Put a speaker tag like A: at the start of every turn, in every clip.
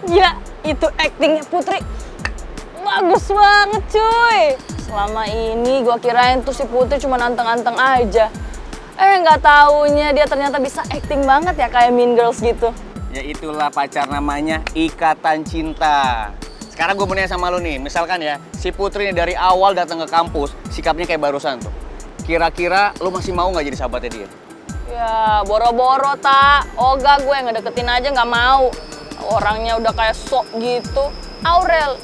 A: Gila, itu aktingnya Putri bagus banget cuy. Selama ini gua kirain tuh si Putri cuma anteng-anteng aja. Nggak taunya dia ternyata bisa acting banget ya kayak Mean Girls gitu.
B: Ya itulah pacar namanya ikatan cinta. Sekarang gue mau nanya sama lu nih, misalkan ya, si Putri nih dari awal datang ke kampus, sikapnya kayak barusan tuh. Kira-kira lu masih mau nggak jadi sahabatnya dia?
A: Ya, boro-boro tak. Oga gue ngedeketin aja nggak mau. Orangnya udah kayak sok gitu. Aurel,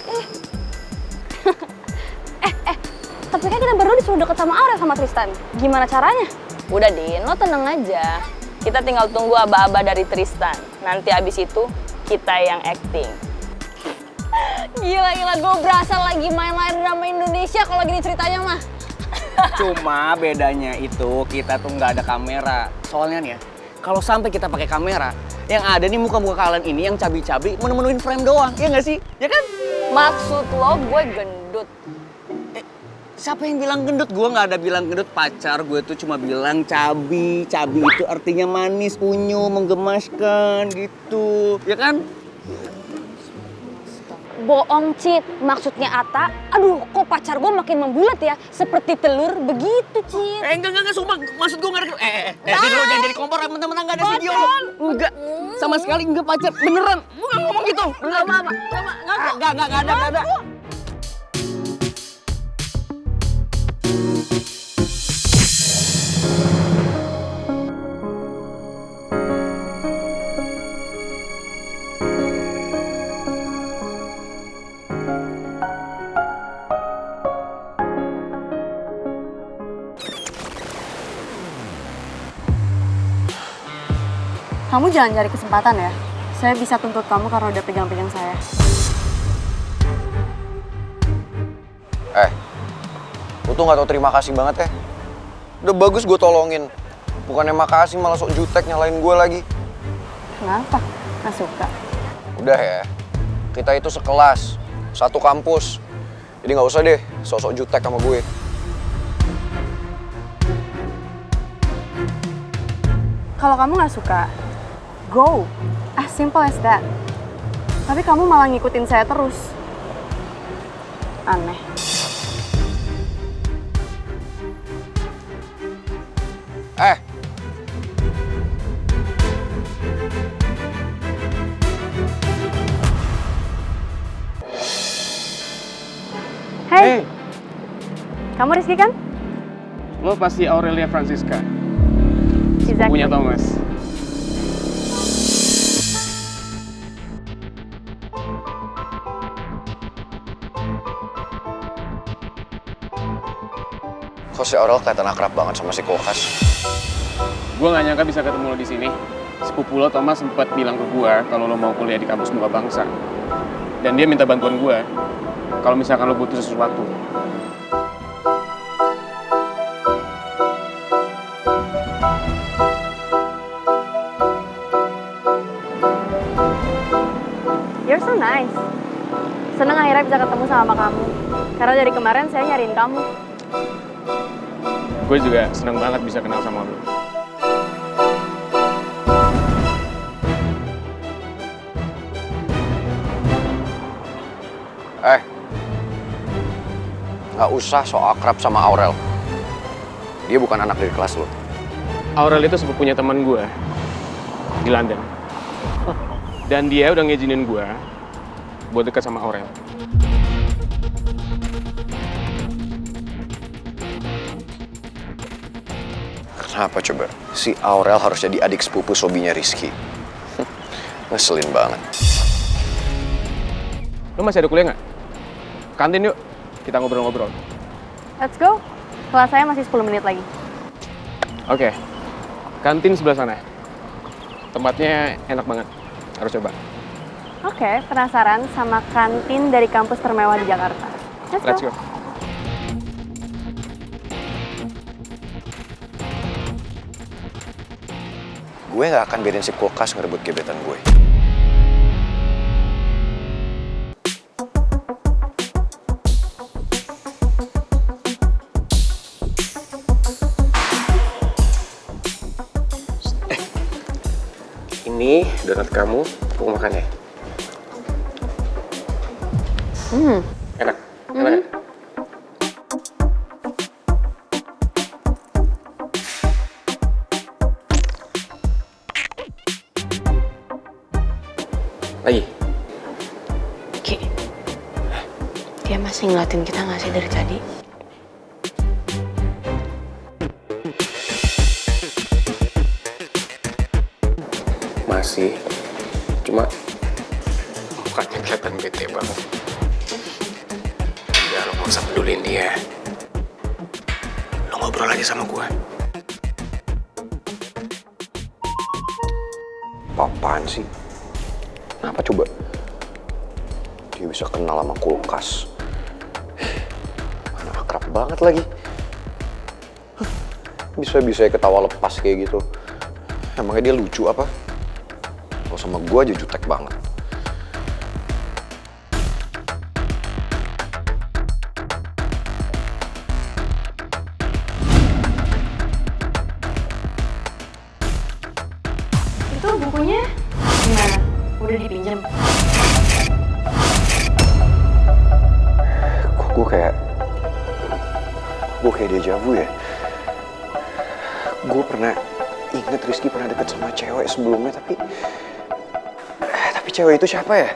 A: tapi kan kita berdua disuruh deket sama Aurel sama Tristan. Gimana caranya? Udah Din, lo tenang aja. Kita tinggal tunggu aba-aba dari Tristan. Nanti abis itu kita yang acting. Gila, gue berasa lagi main layar drama Indonesia kalau gini ceritanya mah.
B: Cuma bedanya itu kita tuh nggak ada kamera. Soalnya nih ya, kalau sampai kita pakai kamera, yang ada nih muka-muka kalian ini yang cabi-cabi menu-menuin frame doang, iya nggak sih? Ya kan?
A: Maksud lo gue gendut?
B: Siapa yang bilang gendut? Gue nggak ada bilang gendut, pacar gue tuh cuma bilang cabi. Cabi itu artinya manis, unyu, menggemaskan gitu, ya kan?
A: Bohong, Cit. Maksudnya Ata, aduh kok pacar gue makin membulat ya? Seperti telur begitu, Cit.
B: Enggak, sumpah. Maksud gue nggak ada... Sini lo jangan jadi kompor, temen-temen nggak ada video lo. Enggak, sama sekali enggak pacar, beneran. Gue nggak ngomong gitu. Beneran. Nggak ada.
C: Kamu jangan cari kesempatan ya. Saya bisa tuntut kamu karena udah pegang-pegang saya.
D: Lu tuh gak tau terima kasih banget ya. Udah bagus gue tolongin. Bukannya makasih malah sok jutek nyalain gue lagi.
C: Kenapa? Nggak suka?
D: Udah ya, kita itu sekelas, satu kampus. Jadi gak usah deh sok-sok jutek sama gue.
C: Kalau kamu nggak suka, go. As simple as that. Tapi kamu malah ngikutin saya terus. Aneh. Hey. Kamu Rizky kan?
E: Lo pasti Aurelia Francisca,
C: Exactly.
E: punya Thomas.
D: Kok si Aurel kelihatan akrab banget sama si Kokas?
E: Gue gak nyangka bisa ketemu lo di sini. Sepupu lo Thomas sempat bilang ke gue kalau lo mau kuliah di kampus Muka Bangsa. Dan dia minta bantuan gue kalau misalkan lo butuh sesuatu.
C: You're so nice. Seneng akhirnya bisa ketemu sama kamu. Karena dari kemarin saya nyariin kamu.
E: Gue juga senang banget bisa kenal sama lo.
D: Gak usah sok akrab sama Aurel. Dia bukan anak dari kelas lo.
E: Aurel itu sepupunya teman gue di London. Dan dia udah ngizinin gue buat dekat sama Aurel.
D: Kenapa coba? Si Aurel harus jadi adik sepupu sobinya Rizky. Ngeselin banget.
E: Lo masih ada kuliah nggak? Kantin yuk, kita ngobrol-ngobrol.
C: Let's go. Kelas saya masih 10 menit lagi.
E: Oke, kantin sebelah sana. Tempatnya enak banget, harus coba.
C: Oke, penasaran sama kantin dari kampus termewah di Jakarta.
E: Let's go.
D: Gue gak akan biarin si Kokas ngerebut gebetan gue.
E: Ini donat kamu, aku makan ya. Enak? Enak ya? Lagi?
F: Ki, dia masih ngeliatin kita nggak sih dari tadi?
E: Masih. Cuma mukanya kelihatan bete banget. Ya lo gak usah pedulin dia. Lo ngobrol aja sama gue.
D: Apaan sih? Kenapa coba? Dia bisa kenal sama kulkas. Mana akrab banget lagi. Bisa-bisa ketawa lepas kayak gitu. Emangnya dia lucu apa? Kalau sama gue aja jutek banget.
C: Itu bukunya gimana? Udah dipinjam?
D: Kok gue kayak deja vu ya? Gue pernah inget Rizky pernah deket sama cewek sebelumnya, tapi cewek itu siapa ya?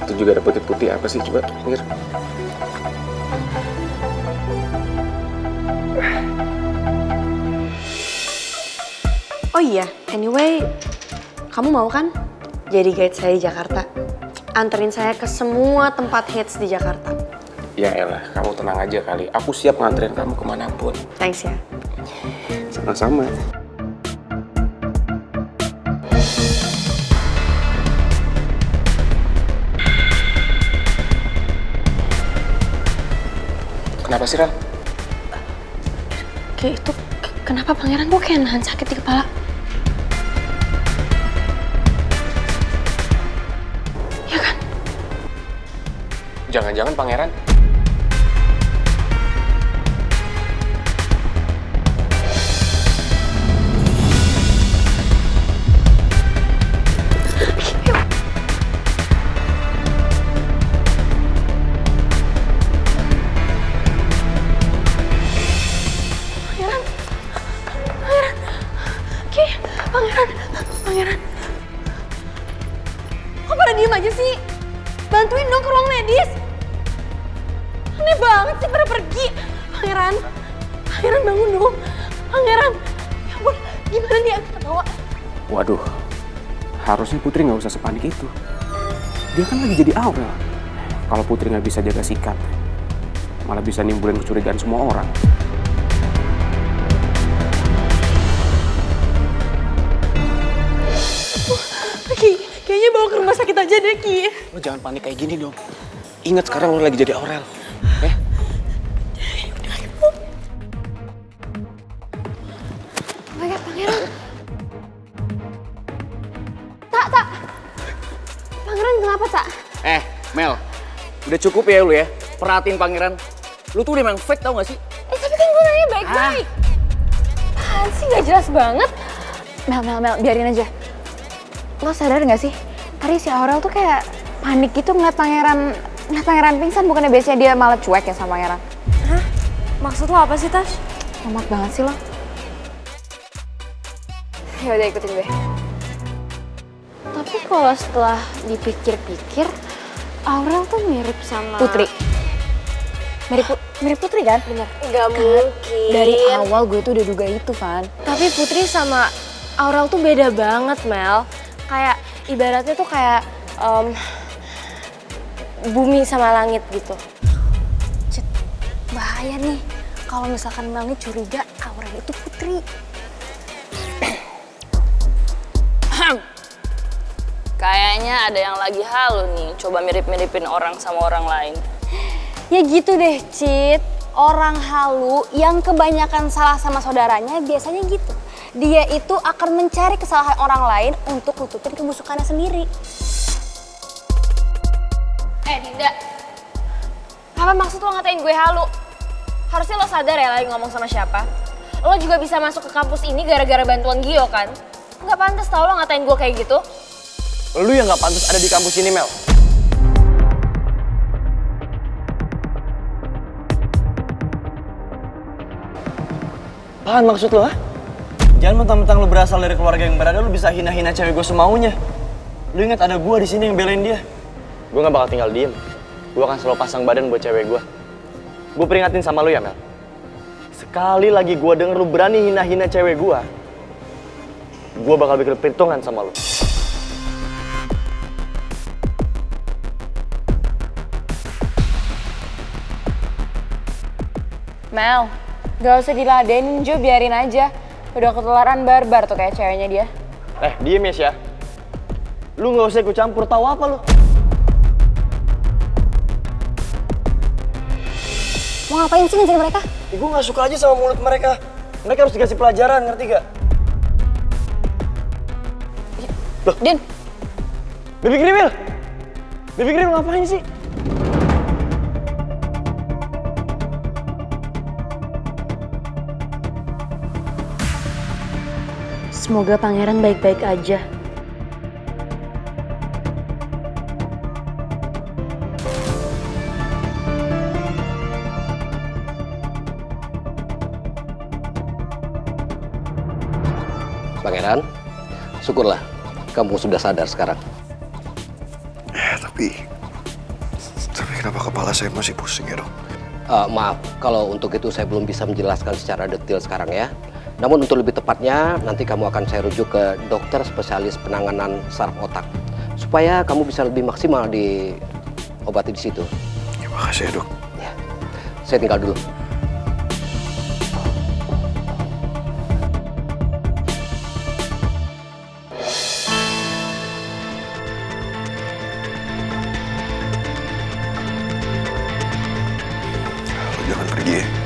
E: Itu juga ada putih-putih apa sih? Coba, Mir.
F: Oh iya, anyway, kamu mau kan jadi guide saya di Jakarta? Anterin saya ke semua tempat hits di Jakarta.
E: Ya elah, kamu tenang aja kali. Aku siap nganterin kamu kemanapun.
F: Thanks ya.
E: Sama-sama. Kenapa sih, Ran?
F: Kayak itu, kenapa pangeran kok kayak nahan sakit di kepala? Ya kan?
E: Jangan-jangan pangeran
F: Pangeran. Kok pada diem aja sih? Bantuin dong ke ruang medis. Aneh banget sih pada pergi. Pangeran bangun dong. Pangeran, ya ampun, gimana dia kita bawa?
E: Waduh, harusnya Putri nggak usah sepanik itu. Dia kan lagi jadi Aurel. Kalau Putri nggak bisa jaga sikap, malah bisa nimbulin kecurigaan semua orang.
F: Ki, kayaknya bawa ke rumah sakit aja deh, Ki.
E: Lo jangan panik kayak gini dong. Ingat sekarang lo lagi jadi Aurel.
F: Pangeran. Tak. Pangeran kenapa, Tak?
B: Mel, udah cukup ya lu ya. Perhatiin pangeran. Lu tuh udah emang fake tau gak sih?
A: Tapi kan gue nanya baik-baik. Apaan sih gak jelas banget. Mel, biarin aja. Lo sadar gak sih? Tadi si Aurel tuh kayak panik gitu ngeliat pangeran pingsan. Bukannya biasanya dia malah cuek ya sama pangeran.
F: Hah? Maksud lo apa sih, Tash?
A: Lemot banget sih lo. Ya udah ikutin gue. Tapi kalau setelah dipikir-pikir, Aurel tuh mirip sama Putri. Mirip Putri kan? Bener.
F: Gak mungkin.
A: Dari awal gue tuh udah duga itu, Van.
F: Tapi Putri sama Aurel tuh beda banget, Mel. Kayak ibaratnya tuh kayak bumi sama langit gitu.
A: Cit, bahaya nih. Kalau misalkan Melni curiga Aurel itu Putri. Kayaknya ada yang lagi halu nih, coba mirip-miripin orang sama orang lain.
G: Ya gitu deh, Cit. Orang halu yang kebanyakan salah sama saudaranya biasanya gitu. Dia itu akan mencari kesalahan orang lain untuk tutupin kebusukannya sendiri.
A: Dinda, apa maksud lo ngatain gue halu? Harusnya lo sadar ya lagi ngomong sama siapa. Lo juga bisa masuk ke kampus ini gara-gara bantuan Gio kan?
G: Nggak pantas tau lo ngatain gue kayak gitu.
D: Lu yang nggak pantas ada di kampus ini, Mel. Apaan maksud lo, ha? Jangan mentang-mentang lu berasal dari keluarga yang berada, lu bisa hina-hina cewek gue semaunya. Lu ingat ada gue di sini yang belain dia. Gue nggak bakal tinggal diem. Gue akan selalu pasang badan buat cewek gue. Gue peringatin sama lu ya, Mel. Sekali lagi gue denger lu berani hina-hina cewek gue bakal bikin perhitungan sama lu.
F: Mel, gak usah diladenin Jo, biarin aja. Udah ketularan barbar tuh kayak ceweknya dia.
D: Diem ya, Syah. Lu nggak usah ikut campur, tahu apa lu?
G: Mau ngapain sih ngejar mereka?
D: Gue nggak suka aja sama mulut mereka. Mereka harus dikasih pelajaran, ngerti gak? Loh,
F: Din,
D: Baby Kriwil! Baby Kriwil ngapain sih?
F: semoga pangeran baik-baik aja.
H: Pangeran, syukurlah kamu sudah sadar sekarang.
I: Tapi kenapa kepala saya masih pusing ya, Dok?
H: Maaf, kalau untuk itu saya belum bisa menjelaskan secara detail sekarang ya. Namun untuk lebih tepatnya, nanti kamu akan saya rujuk ke dokter spesialis penanganan saraf otak. Supaya kamu bisa lebih maksimal diobati di situ.
I: Terima kasih ya, Dok.
H: Ya, saya tinggal dulu.
I: Lo jangan pergi ya.